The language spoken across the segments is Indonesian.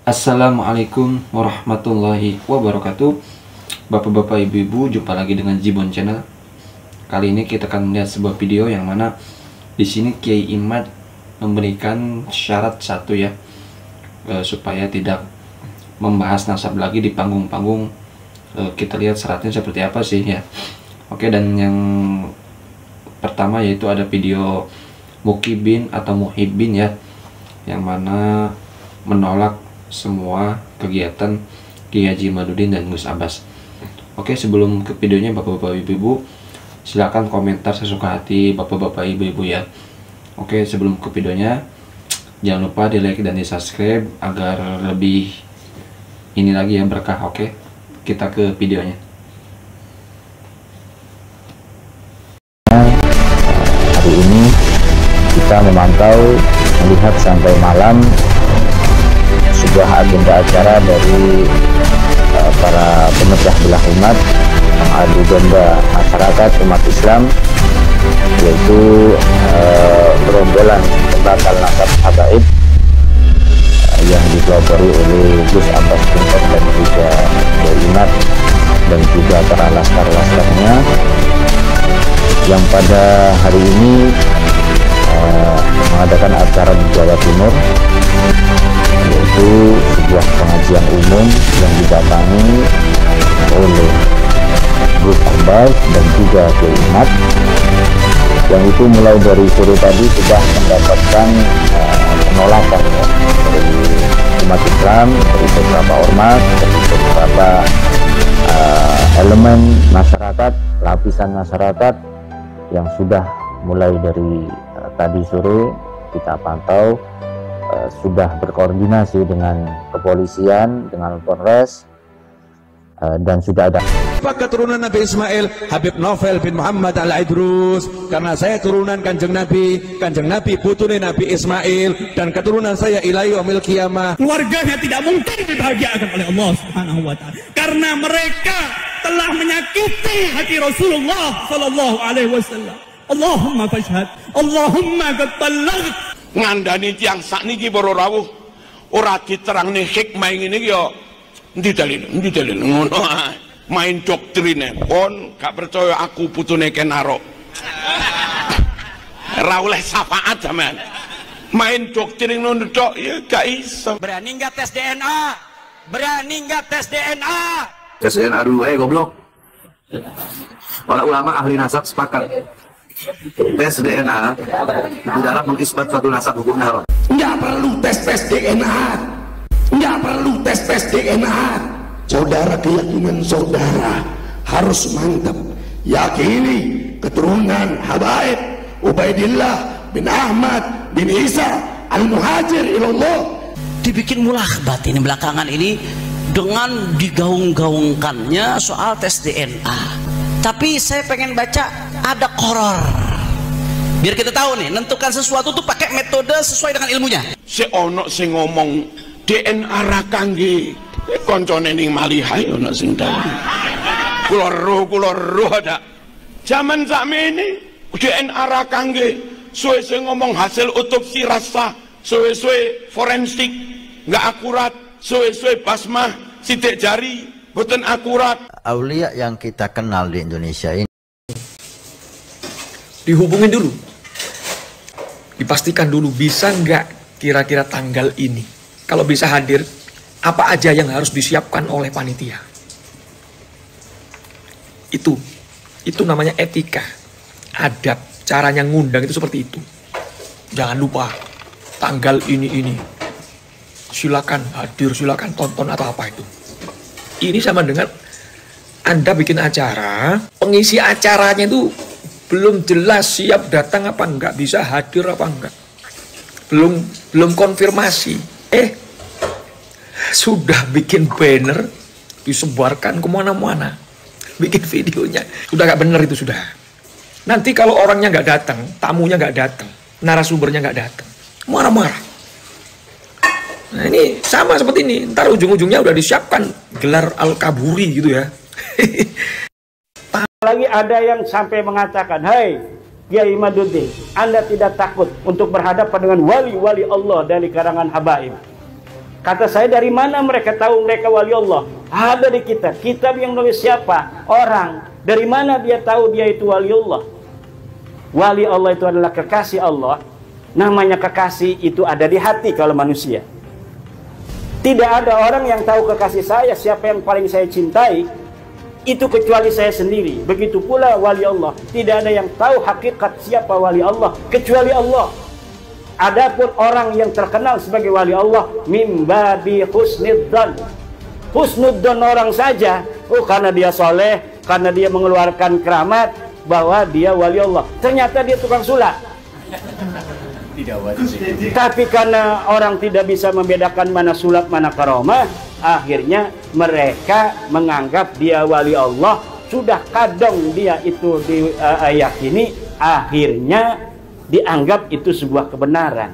Assalamualaikum warahmatullahi wabarakatuh. Bapak-bapak, ibu-ibu, jumpa lagi dengan Jibon Channel. Kali ini kita akan melihat sebuah video yang mana di sini Kiai Imad memberikan syarat satu ya, supaya tidak membahas nasab lagi di panggung-panggung. Kita lihat syaratnya seperti apa sih ya. Oke, dan yang pertama yaitu ada video Mukibin atau Muhibin ya, yang mana menolak semua kegiatan Kiai Haji Imaduddin dan Gus Abbas. Oke, sebelum ke videonya, bapak-bapak, ibu-ibu, silakan komentar sesuka hati bapak-bapak, ibu-ibu ya. Oke, sebelum ke videonya, jangan lupa di like dan di subscribe agar lebih ini lagi yang berkah. Oke, kita ke videonya. Hari ini kita memantau, melihat sampai malam sebuah agenda acara dari para pemecah belah umat, mengadu domba masyarakat umat Islam, yaitu gerombolan pembatal nasab habaib yang dipelopori oleh Gus Abbas Tuntas dan juga Kiai Imad dan juga para laskar-laskarnya, yang pada hari ini mengadakan acara di Jawa Timur, yaitu sebuah pengajian umum yang didatangi oleh Gus Abbas dan juga Kiai Imad, yang itu mulai dari sore tadi sudah mendapatkan penolakan ya, dari umat Islam, dari beberapa ormas, dari beberapa elemen masyarakat, lapisan masyarakat yang sudah mulai dari tadi sore kita pantau sudah berkoordinasi dengan kepolisian, dengan Polres, dan sudah ada keturunan Nabi Ismail, Habib Novel bin Muhammad Al-Idrus, karena saya turunan kanjeng Nabi putune Nabi Ismail, dan keturunan saya ilahi yaumil qiyamah. Keluarganya tidak mungkin dibahagiakan oleh Allah Subhanahu wa taala karena mereka telah menyakiti hati Rasulullah sallallahu alaihi wasallam. Allahumma fashhad, Allahumma qad ballagh. Ngandani tiang sakniki para rawuh ora diterangne hikmah ngene iki ya endi dalil ngono ae. Main doktrine pon gak percaya aku putune Kenaro. Ora oleh syafaat sampean. Main doktrin ngono tok ya gak iso. Berani enggak tes DNA? Berani enggak tes DNA? Tes DNA dulu goblok. Para ulama ahli nasab sepakat tes DNA dalam mengisbat suatu nasab hukum haram. Nggak perlu tes DNA, nggak perlu tes DNA. Saudara, keyakinan saudara harus mantap. Yakini keturunan habaib Ubaidillah bin Ahmad bin Isa al-Muhajir ilallah. Dibikin mulakbat ini belakangan ini dengan digaung-gaungkannya soal tes DNA. Tapi saya pengen baca ada koror, biar kita tahu nih nentukan sesuatu tuh pakai metode sesuai dengan ilmunya. Si ono sing ngomong DNA ra kangge koncone ning malihai ono sing dalem. Kula roh ada. Zaman sakmene DNA ra kangge, suwe-suwe ngomong hasil otopsi rasa, suwe-suwe forensik nggak akurat, suwe-suwe basmah sidik jari boten akurat. aulia yang kita kenal di Indonesia ini. Dihubungin dulu, dipastikan dulu bisa nggak kira-kira tanggal ini. Kalau bisa hadir, apa aja yang harus disiapkan oleh panitia. Itu namanya etika, adab, caranya ngundang itu seperti itu. Jangan lupa tanggal ini. Silakan hadir, silakan tonton atau apa itu. Ini sama dengan Anda bikin acara, pengisi acaranya itu belum jelas siap datang apa enggak, bisa hadir apa enggak, belum konfirmasi, sudah bikin banner disebarkan kemana-mana, bikin videonya, sudah nggak bener itu sudah. Nanti kalau orangnya nggak datang, tamunya nggak datang, narasumbernya nggak datang, marah-marah. Nah ini sama seperti ini, ntar ujung-ujungnya udah disiapkan gelar al-kaburi gitu ya. Lagi ada yang sampai mengatakan, "Hai Kiai Imaduddin, Anda tidak takut untuk berhadapan dengan wali-wali Allah dari karangan habaib?" Kata saya, dari mana mereka tahu mereka wali Allah? Ada di kitab. Kitab yang nulis siapa? Orang. Dari mana dia tahu dia itu wali Allah? Wali Allah itu adalah kekasih Allah. Namanya kekasih itu ada di hati kalau manusia. Tidak ada orang yang tahu kekasih saya, siapa yang paling saya cintai, itu kecuali saya sendiri. Begitu pula wali Allah. Tidak ada yang tahu hakikat siapa wali Allah kecuali Allah. Adapun orang yang terkenal sebagai wali Allah, mimbabi husnudzan. Husnudzan orang saja, karena dia soleh, karena dia mengeluarkan keramat, bahwa dia wali Allah. Ternyata dia tukang sulap. Tapi karena orang tidak bisa membedakan mana sulap mana karomah, akhirnya mereka menganggap dia wali Allah. Sudah kadang dia itu diyakini, akhirnya dianggap itu sebuah kebenaran.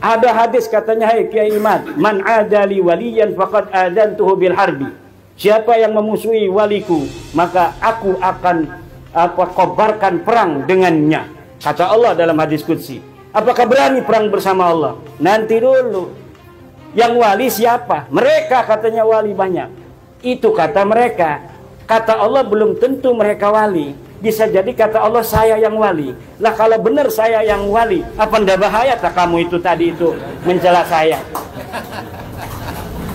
Ada hadis katanya, hai Kiai Imad, man adali waliyan faqad adantuhu bil harbi. Siapa yang memusuhi waliku, maka aku akan kobarkan perang dengannya. Kata Allah dalam hadis qudsi. Apakah berani perang bersama Allah? Nanti dulu. Yang wali siapa? Mereka katanya wali banyak. Itu kata mereka. Kata Allah belum tentu mereka wali. Bisa jadi kata Allah saya yang wali. Lah kalau benar saya yang wali, apa ndak bahaya tak kamu itu tadi itu mencela saya?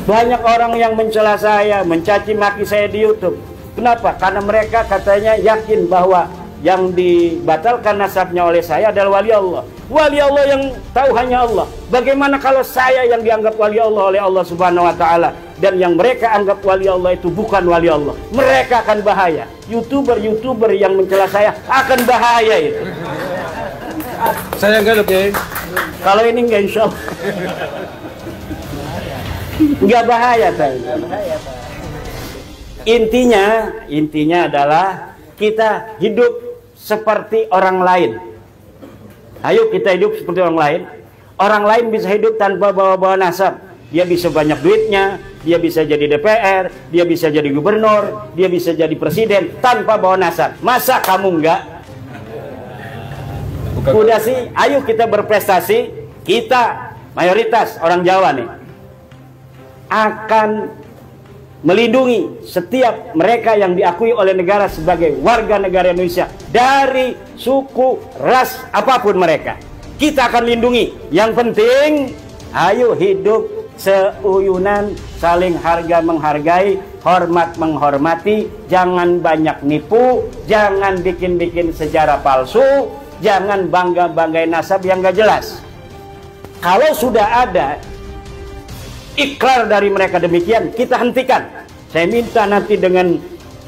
Banyak orang yang mencela saya, mencaci maki saya di YouTube. Kenapa? Karena mereka katanya yakin bahwa yang dibatalkan nasabnya oleh saya adalah wali Allah. Wali Allah yang tahu hanya Allah. Bagaimana kalau saya yang dianggap wali Allah oleh Allah Subhanahu wa taala, dan yang mereka anggap wali Allah itu bukan wali Allah? Mereka akan bahaya. YouTuber yang mencela saya akan bahaya itu. Saya enggak, oke. Kalau ini enggak, insya Allah enggak bahaya tadi. Intinya adalah kita hidup seperti orang lain. Ayo kita hidup seperti orang lain. Orang lain bisa hidup tanpa bawa-bawa nasab. Dia bisa banyak duitnya, dia bisa jadi DPR, dia bisa jadi gubernur, dia bisa jadi presiden tanpa bawa nasab. Masa kamu enggak? Udah sih, ayo kita berprestasi. Kita mayoritas orang Jawa nih akan melindungi setiap mereka yang diakui oleh negara sebagai warga negara Indonesia dari suku, ras, apapun mereka. Kita akan lindungi. Yang penting, ayo hidup seuyunan, saling harga menghargai, hormat menghormati, jangan banyak nipu, jangan bikin-bikin sejarah palsu, jangan bangga-banggain nasab yang gak jelas. Kalau sudah ada ikrar dari mereka demikian, kita hentikan. Saya minta nanti dengan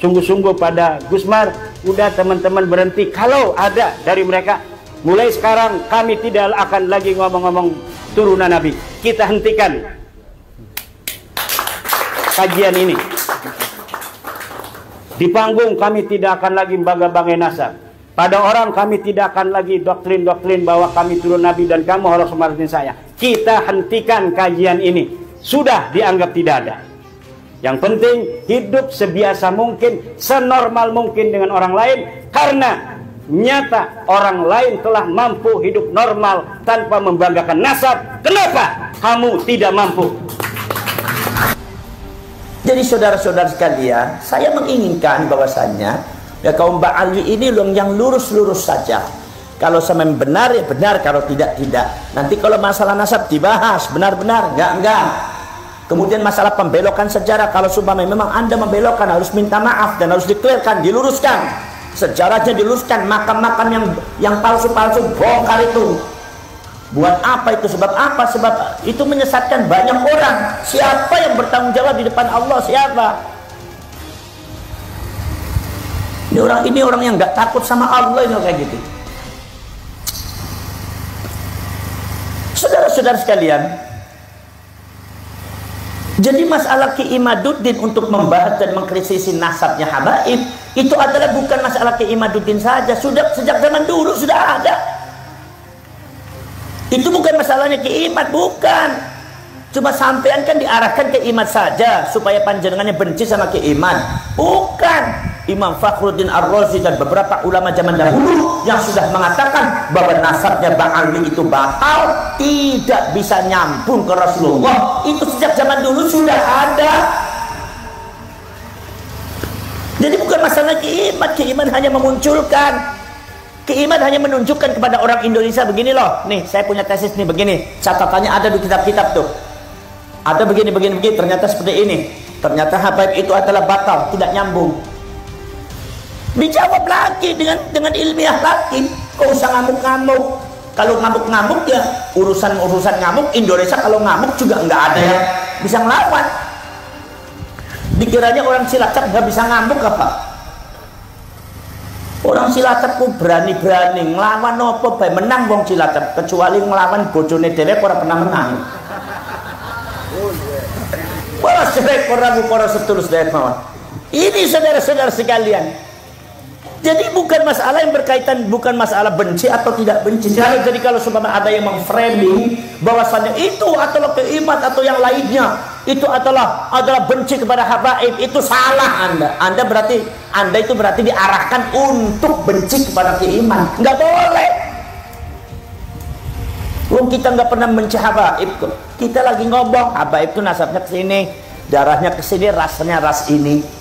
sungguh-sungguh pada Gusmar, udah teman-teman berhenti. Kalau ada dari mereka, mulai sekarang kami tidak akan lagi ngomong-ngomong turunan Nabi. Kita hentikan kajian ini. Di panggung kami tidak akan lagi bangga-banggain nasab. Pada orang kami tidak akan lagi doktrin-doktrin bahwa kami turun Nabi dan kamu harus hormatin saya. Kita hentikan kajian ini. Sudah dianggap tidak ada. Yang penting hidup sebiasa mungkin, senormal mungkin dengan orang lain, karena nyata orang lain telah mampu hidup normal tanpa membanggakan nasab. Kenapa kamu tidak mampu? Jadi saudara-saudara sekalian, saya menginginkan bahwasannya ya kaum Ba'alwi ini yang lurus-lurus saja. Kalau sama benar ya benar, kalau tidak tidak. Nanti kalau masalah nasab dibahas benar-benar, enggak. Kemudian masalah pembelokan sejarah, kalau sumpah memang Anda membelokkan, harus minta maaf dan harus dikelirkan, diluruskan. Sejarahnya diluruskan, makam-makam yang palsu-palsu bongkar itu. Buat apa itu? Sebab apa? Sebab itu menyesatkan banyak orang. Siapa yang bertanggung jawab di depan Allah? Siapa? Ini orang yang nggak takut sama Allah ini kayak gitu. Saudara-saudara sekalian, jadi masalah Ki Imaduddin untuk membahas dan mengkritisi nasabnya habaib itu adalah bukan masalah Ki Imaduddin saja, sudah sejak zaman dulu sudah ada. Itu bukan masalahnya Ki Imad, bukan. Cuma sampean kan diarahkan ke Imad saja supaya panjenengannya benci sama Ki Imad. Bukan. Imam Fakhruddin Ar-Razi dan beberapa ulama zaman dahulu yang sudah mengatakan bahwa nasabnya Bang Alwi itu batal, tidak bisa nyambung ke Rasulullah. Itu sejak zaman dulu sudah ada. Jadi bukan masalah Ki-Imad hanya memunculkan. Ki-Imad hanya menunjukkan kepada orang Indonesia begini loh. Nih, saya punya tesis nih begini. Catatannya ada di kitab-kitab tuh. Ada begini, ternyata seperti ini. Ternyata habaib itu adalah batal, tidak nyambung. Dijawab lagi dengan ilmiah lagi. Kok usah ngamuk-ngamuk. Kalau ngamuk-ngamuk ya urusan ngamuk. Indonesia kalau ngamuk juga nggak ada yang bisa ngelawan. Dikiranya orang Cilacap nggak bisa ngamuk apa? Orang Cilacap ku berani-berani ngelawan apa bae menang wong Cilacap, kecuali ngelawan bojone dhewe ora pernah menang. Para sedherek para sedulur sedherek mawon. Ini saudara-saudara sekalian. Jadi bukan masalah yang berkaitan, bukan masalah benci atau tidak benci. Jadi kalau sumpama ada yang memframing bahwasannya itu adalah Ki-Imad atau yang lainnya itu adalah benci kepada habaib, itu salah Anda. Anda itu berarti diarahkan untuk benci kepada Ki-Imad. Nggak boleh. Wong kita nggak pernah benci habaib kok. Kita lagi ngomong habaib itu nasabnya ke sini, darahnya ke sini, rasanya ras ini.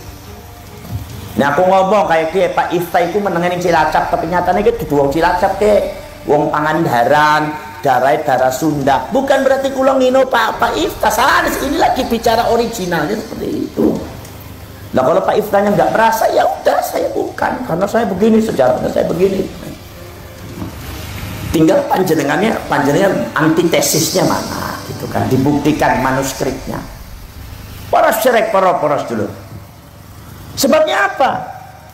Nah aku ngomong kayak Pak Ifta itu menengani Cilacap, tapi nyatanya gitu wong Cilacap wong Pangandaran, darah Sunda. Bukan berarti kulo ngino Pak Ifta, salah. Ini lagi bicara originalnya seperti itu. Nah kalau Pak Iftanya nggak merasa, ya udah saya bukan, karena saya begini, sejarahnya saya begini. Tinggal panjenengannya antitesisnya mana, gitu kan, dibuktikan manuskripnya. Poros dulu. Sebabnya apa?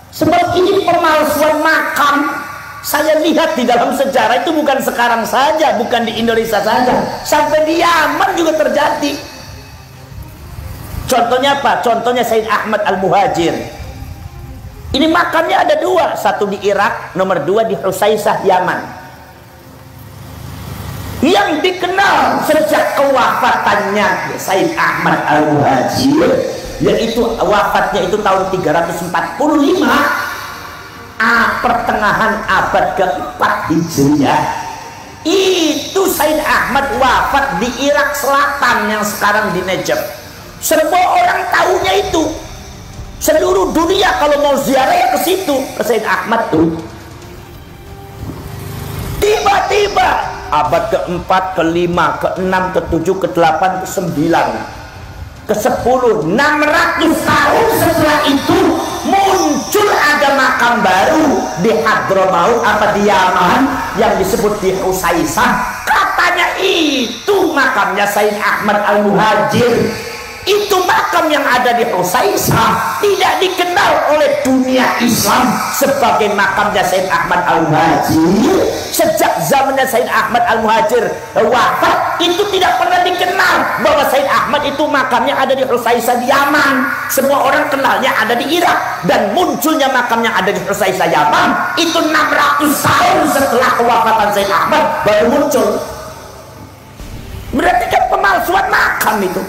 Sebab ini pemalsuan makam. Saya lihat di dalam sejarah itu bukan sekarang saja, bukan di Indonesia saja, sampai di Yaman juga terjadi. Contohnya apa? Contohnya Sayyid Ahmad Al-Muhajir. Ini makamnya ada dua, satu di Irak, nomor dua di Husaisah, Yaman. Yang dikenal sejak kewafatannya Sayyid Ahmad Al-Muhajir, yaitu wafatnya itu tahun 345, pertengahan abad ke-4 Hijriah. Itu Sayyid Ahmad wafat di Irak Selatan yang sekarang di Najaf. Semua orang tahunya itu. Seluruh dunia kalau mau ziarah ke situ, ke Sayyid Ahmad tuh. Tiba-tiba abad ke-4, ke-5, ke-6, ke-7, ke-8, ke-9, ke-10, 600 tahun setelah itu muncul ada makam baru di Hadramaut apa di Yaman yang disebut di Husaisah. Katanya itu makamnya Sayyid Ahmad Al-Muhajir. Itu makam yang ada di Husaisah tidak dikenal oleh dunia Islam sebagai makamnya Sayyid Ahmad Al-Muhajir. Sejak zamannya Sayyid Ahmad Al-Muhajir wafat, itu tidak pernah dikenal bahwa Sayyid Ahmad itu makamnya ada di Husaisah di Yaman. Semua orang kenalnya ada di Irak, dan munculnya makamnya ada di Husaisah Yaman itu 600 tahun setelah kewafatan Sayyid Ahmad baru muncul. Berarti kan pemalsuan makam itu.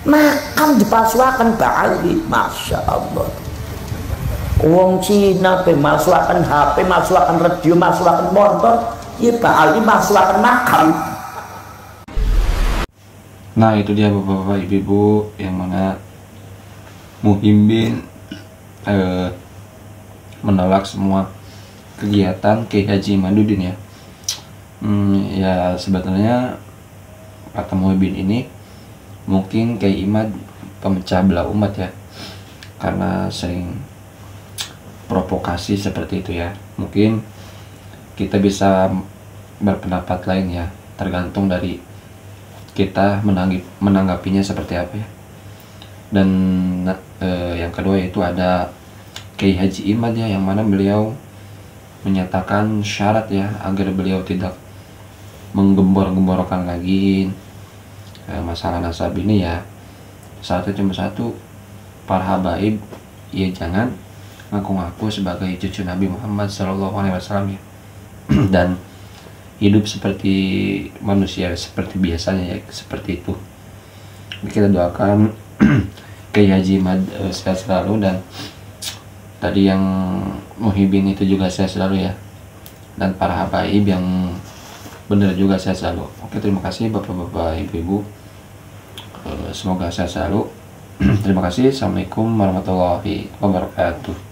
Makam dipalsuakan Ba'ali, Masya Allah. Wong Cina pemalsuakan HP, malsuakan radio, malsuakan motor, ya Ba'ali malsuakan makam. Nah itu dia bapak-bapak ibu-ibu yang mana Muhimbin menolak semua kegiatan Kiai Haji Imaduddin ya. Ya sebetulnya kata Muhimbin ini mungkin Kiai Imad pemecah belah umat ya, karena sering provokasi seperti itu ya. Mungkin kita bisa berpendapat lain ya, tergantung dari kita menanggapinya seperti apa ya. Dan yang kedua itu ada Kiai Haji Imad ya, yang mana beliau menyatakan syarat ya agar beliau tidak menggembor-gemborkan lagi masalah nasab ini ya. Syaratnya cuma satu, para habaib ya jangan ngaku-ngaku sebagai cucu Nabi Muhammad SAW ya. Dan hidup seperti manusia seperti biasanya ya, seperti itu. Kita doakan Kiai Haji Imad sehat selalu. Dan tadi yang muhibin itu juga saya selalu ya, dan para habaib yang benar juga saya selalu. Oke, terima kasih bapak-bapak, ibu-ibu, semoga saya selalu. Terima kasih. Assalamualaikum warahmatullahi wabarakatuh.